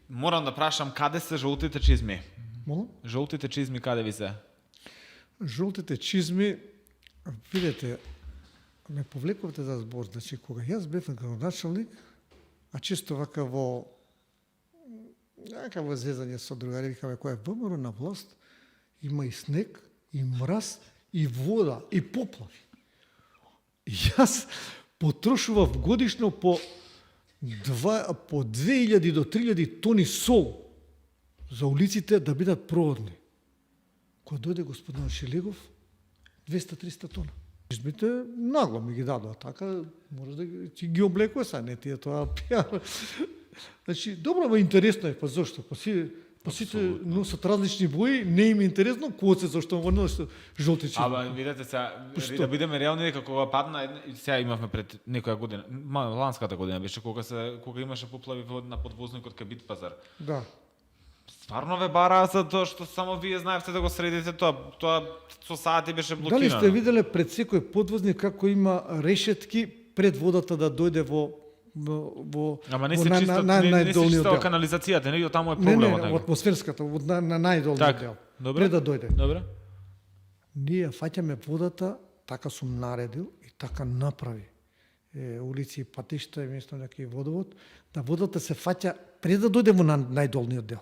Морам да прашам каде се жолтите чизми? Молам? Жолтите чизми каде ви се? Жолтите чизми, видете, ме повлекувате за збор. Значи, кога јас бев градоначалник, а чисто вака во зезање со другари, викаме, која е ВМРО на власт, има и снег, и мраз, и вода, и поплави. И јас потрошував годишно по 2000 до 3000 тони сол за улиците да бидат проводни. Кога дојде господин Шилегов, 200-300 тона. Чизмите нагло ми ги дадоа така, може да ги облекува са, не тие тоа пиар. Значи, добро, интересно е, па зошто? Па сите носат различни бои, не им е интересно, кој се зашто во носат жолти чизми. Ама видете сега, да бидеме реални, дека кога падна, сега имавме пред некоја година, ланската година беше кога имаше поплави на подвозникот кај Бит пазар. Да. Стварно ве бараа за тоа што само вие знаевте да го средите тоа со сати беше блокирано. Дали сте виделе пред секој подвозник како има решетки пред водата да дојде во Ама не се чисто, не се чисто канализацијата, не таму е проблемот. Не, во атмосферската, на најдолниот дел. Добре. Пред да дојде. Добре. Ние фаќаме водата, така сум наредил и така направи. Улици и патишта, и мислам дека и водовод, да водата се фаќа пред да дојде во најдолниот дел.